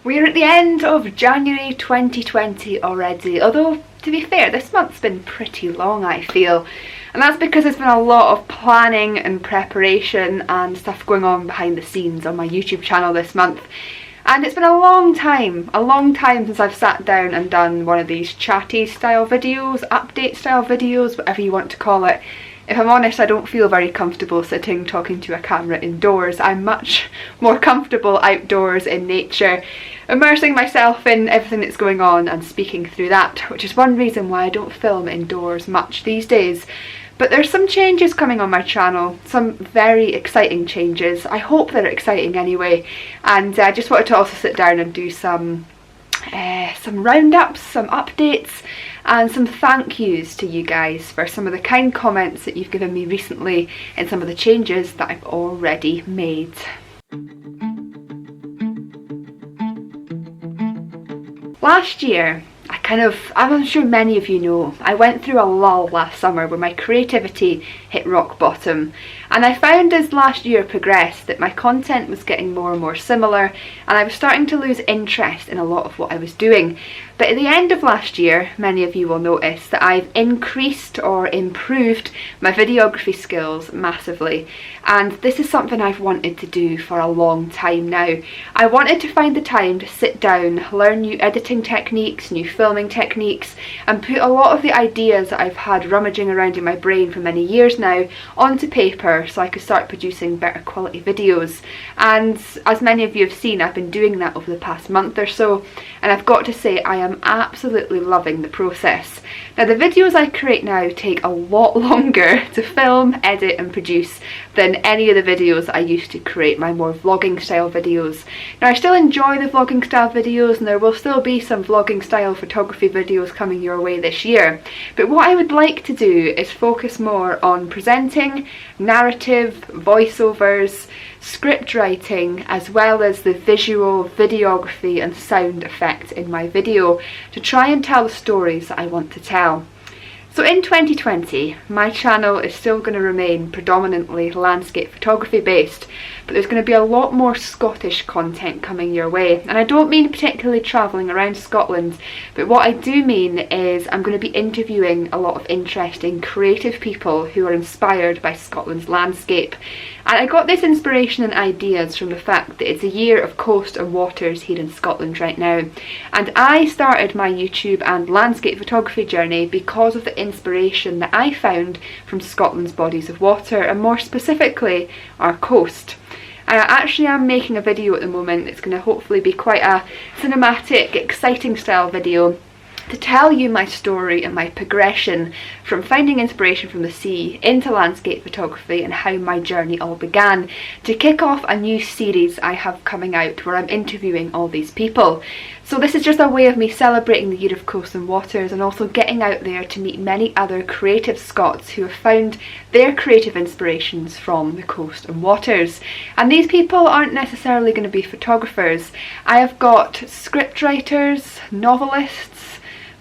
We're at the end of January 2020 already, although to be fair, this month's been pretty long, I feel. And that's because there's been a lot of planning and preparation and stuff going on behind the scenes on my YouTube channel this month. And it's been a long time since I've sat down and done one of these chatty style videos, update style videos, whatever you want to call it. If I'm honest, I don't feel very comfortable sitting talking to a camera indoors. I'm much more comfortable outdoors in nature, immersing myself in everything that's going on and speaking through that, which is one reason why I don't film indoors much these days. But there's some changes coming on my channel, some very exciting changes. I hope they're exciting anyway, and I just wanted to also sit down and do some roundups, some updates, and some thank yous to you guys for some of the kind comments that you've given me recently and some of the changes that I've already made. Last year, I'm sure many of you know, I went through a lull last summer where my creativity hit rock bottom, and I found as last year progressed that my content was getting more and more similar and I was starting to lose interest in a lot of what I was doing. But at the end of last year, many of you will notice that I've increased or improved my videography skills massively, and this is something I've wanted to do for a long time now. I wanted to find the time to sit down, learn new editing techniques, new filming techniques, and put a lot of the ideas that I've had rummaging around in my brain for many years now onto paper so I could start producing better quality videos. And as many of you have seen, I've been doing that over the past month or so, and I've got to say I am absolutely loving the process. Now, the videos I create now take a lot longer to film, edit and produce than any of the videos I used to create, my more vlogging style videos. Now, I still enjoy the vlogging style videos and there will still be some vlogging style photography videos coming your way this year, but what I would like to do is focus more on presenting, narrative, voiceovers, script writing, as well as the visual, videography and sound effects in my video to try and tell the stories that I want to tell. So in 2020, my channel is still going to remain predominantly landscape photography based, but there's going to be a lot more Scottish content coming your way. And I don't mean particularly travelling around Scotland, but what I do mean is I'm going to be interviewing a lot of interesting creative people who are inspired by Scotland's landscape. And I got this inspiration and ideas from the fact that it's a year of coast and waters here in Scotland right now. And I started my YouTube and landscape photography journey because of the inspiration that I found from Scotland's bodies of water, and more specifically our coast. I actually am making a video at the moment. It's going to hopefully be quite a cinematic, exciting style video to tell you my story and my progression from finding inspiration from the sea into landscape photography and how my journey all began, to kick off a new series I have coming out where I'm interviewing all these people. So this is just a way of me celebrating the year of coast and waters and also getting out there to meet many other creative Scots who have found their creative inspirations from the coast and waters. And these people aren't necessarily going to be photographers. I have got script writers, novelists,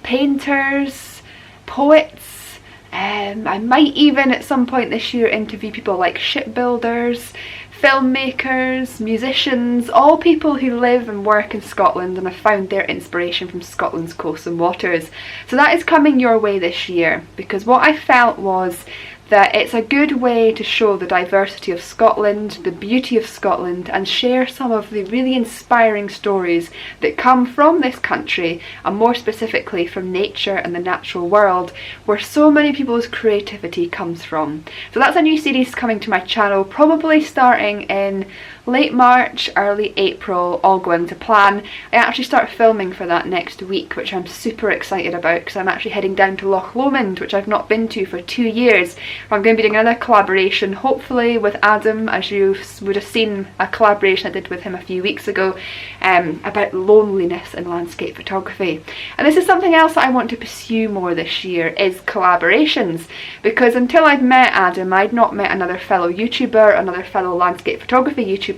painters, poets. I might even at some point this year interview people like shipbuilders, filmmakers, musicians, all people who live and work in Scotland and have found their inspiration from Scotland's coasts and waters. So that is coming your way this year, because what I felt was that it's a good way to show the diversity of Scotland, the beauty of Scotland, and share some of the really inspiring stories that come from this country, and more specifically from nature and the natural world, where so many people's creativity comes from. So that's a new series coming to my channel, probably starting in late March, early April, all going to plan. I actually start filming for that next week, which I'm super excited about because I'm actually heading down to Loch Lomond, which I've not been to for 2 years. I'm going to be doing another collaboration, hopefully with Adam, as you would have seen a collaboration I did with him a few weeks ago, about loneliness in landscape photography. And this is something else that I want to pursue more this year, is collaborations, because until I'd met Adam, I'd not met another fellow YouTuber, another fellow landscape photography YouTuber,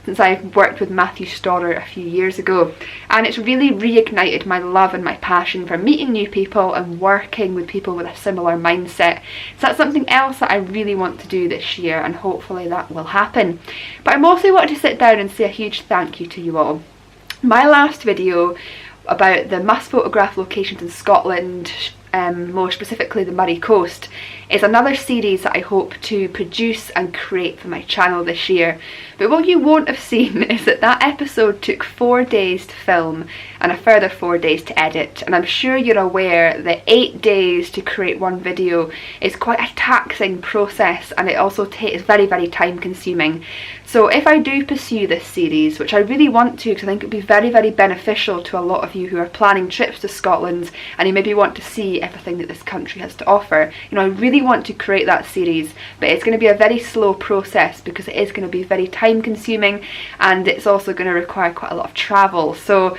since I worked with Matthew Stoddart a few years ago, and it's really reignited my love and my passion for meeting new people and working with people with a similar mindset. So that's something else that I really want to do this year, and hopefully that will happen. But I mostly want to sit down and say a huge thank you to you all. My last video about the must photograph locations in Scotland, more specifically the Moray Coast, is another series that I hope to produce and create for my channel this year. But what you won't have seen is that that episode took 4 days to film and a further 4 days to edit, and I'm sure you're aware that 8 days to create one video is quite a taxing process, and it also is very, very time consuming. So if I do pursue this series, which I really want to, because I think it would be very, very beneficial to a lot of you who are planning trips to Scotland and you maybe want to see everything that this country has to offer, you know, I really want to create that series, but it's going to be a very slow process because it is going to be very time consuming, and it's also going to require quite a lot of travel. So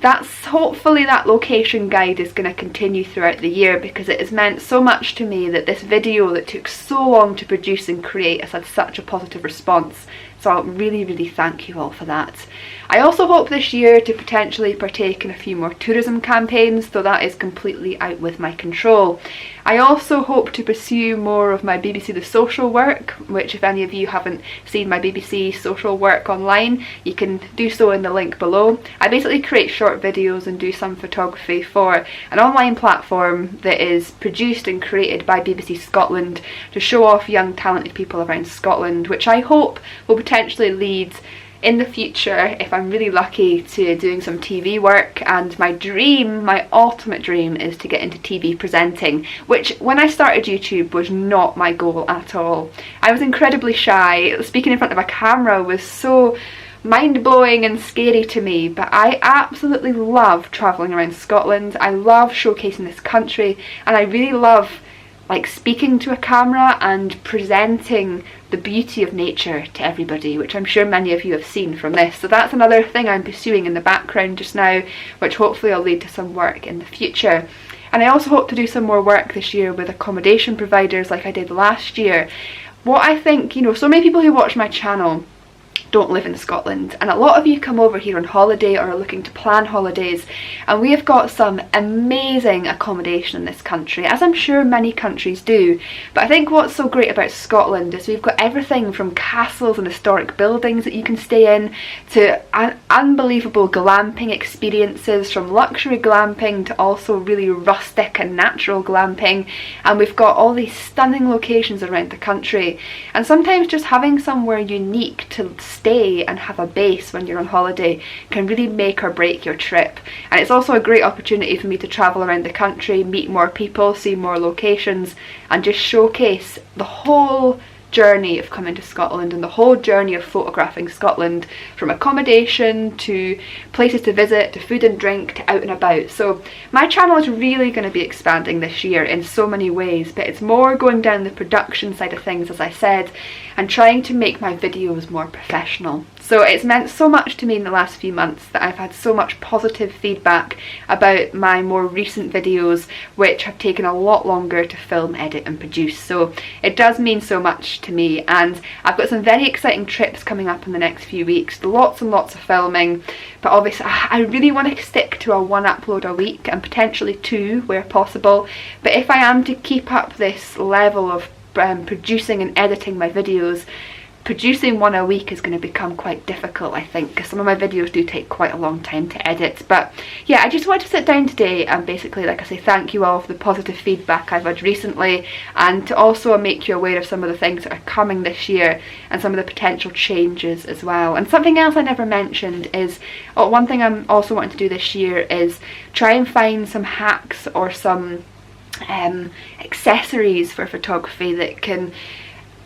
that's hopefully that location guide is going to continue throughout the year, because it has meant so much to me that this video that took so long to produce and create has had such a positive response. So I really, really thank you all for that. I also hope this year to potentially partake in a few more tourism campaigns, though that is completely out with my control. I also hope to pursue more of my BBC The Social work, which if any of you haven't seen my BBC Social work online, you can do so in the link below. I basically create short videos and do some photography for an online platform that is produced and created by BBC Scotland to show off young talented people around Scotland, which I hope will potentially lead in the future, if I'm really lucky, to doing some TV work. And my dream, my ultimate dream, is to get into TV presenting, which when I started YouTube was not my goal at all. I was incredibly shy. Speaking in front of a camera was so mind-blowing and scary to me, but I absolutely love travelling around Scotland. I love showcasing this country, and I really love speaking to a camera and presenting the beauty of nature to everybody, which I'm sure many of you have seen from this. So that's another thing I'm pursuing in the background just now, which hopefully will lead to some work in the future. And I also hope to do some more work this year with accommodation providers like I did last year. What I think, you know, so many people who watch my channel don't live in Scotland, and a lot of you come over here on holiday or are looking to plan holidays, and we have got some amazing accommodation in this country, as I'm sure many countries do. But I think what's so great about Scotland is we've got everything from castles and historic buildings that you can stay in to unbelievable glamping experiences, from luxury glamping to also really rustic and natural glamping, and we've got all these stunning locations around the country. And sometimes just having somewhere unique to stay and have a base when you're on holiday can really make or break your trip. And it's also a great opportunity for me to travel around the country, meet more people, see more locations, and just showcase the whole journey of coming to Scotland and the whole journey of photographing Scotland, from accommodation to places to visit to food and drink to out and about. So my channel is really going to be expanding this year in so many ways, but it's more going down the production side of things, as I said, and trying to make my videos more professional. So it's meant so much to me in the last few months that I've had so much positive feedback about my more recent videos, which have taken a lot longer to film, edit and produce. So it does mean so much to me, and I've got some very exciting trips coming up in the next few weeks, lots and lots of filming. But obviously I really want to stick to a 1 upload a week, and potentially 2 where possible. But if I am to keep up this level of producing and editing my videos, producing 1 a week is going to become quite difficult, I think, because some of my videos do take quite a long time to edit. But yeah, I just wanted to sit down today and basically, like I say, thank you all for the positive feedback I've had recently, and to also make you aware of some of the things that are coming this year and some of the potential changes as well. And something else I never mentioned is, one thing I'm also wanting to do this year is try and find some hacks or some accessories for photography that can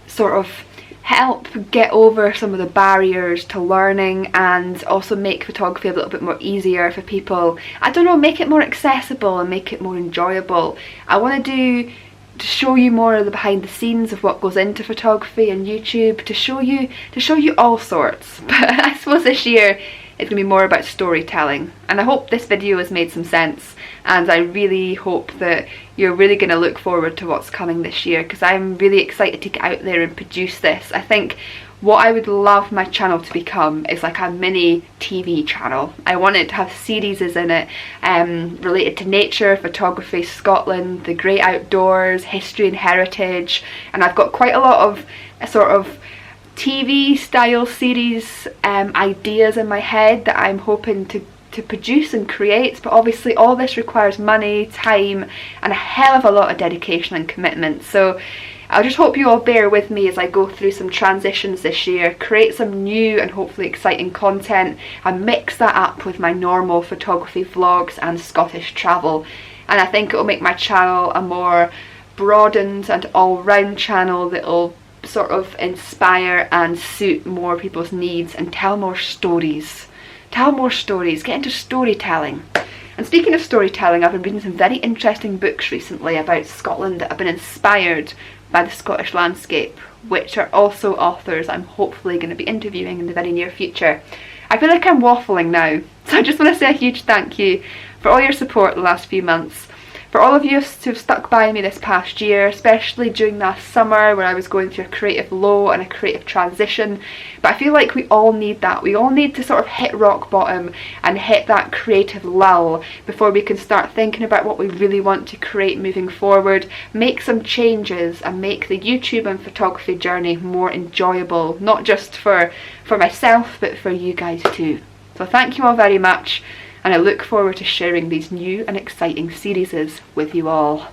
sort of help get over some of the barriers to learning, and also make photography a little bit more easier for people. I don't know, make it more accessible and make it more enjoyable. I want to show you more of the behind the scenes of what goes into photography and YouTube, to show you all sorts. But I suppose this year it's going to be more about storytelling, and I hope this video has made some sense, and I really hope that you're really going to look forward to what's coming this year, because I'm really excited to get out there and produce this. I think what I would love my channel to become is like a mini TV channel. I want it to have series in it related to nature, photography, Scotland, the great outdoors, history and heritage, and I've got quite a lot of sort of TV style series ideas in my head that I'm hoping to produce and create, but obviously all this requires money, time, and a hell of a lot of dedication and commitment. So I just hope you all bear with me as I go through some transitions this year, create some new and hopefully exciting content, and mix that up with my normal photography vlogs and Scottish travel. And I think it will make my channel a more broadened and all-round channel that will sort of inspire and suit more people's needs and tell more stories. Tell more stories, get into storytelling. And speaking of storytelling, I've been reading some very interesting books recently about Scotland that have been inspired by the Scottish landscape, which are also authors I'm hopefully going to be interviewing in the very near future. I feel like I'm waffling now, so I just want to say a huge thank you for all your support the last few months. For all of you who've stuck by me this past year, especially during last summer where I was going through a creative low and a creative transition. But I feel like we all need that. We all need to sort of hit rock bottom and hit that creative lull before we can start thinking about what we really want to create moving forward, make some changes and make the YouTube and photography journey more enjoyable, not just for myself but for you guys too. So thank you all very much, and I look forward to sharing these new and exciting series with you all.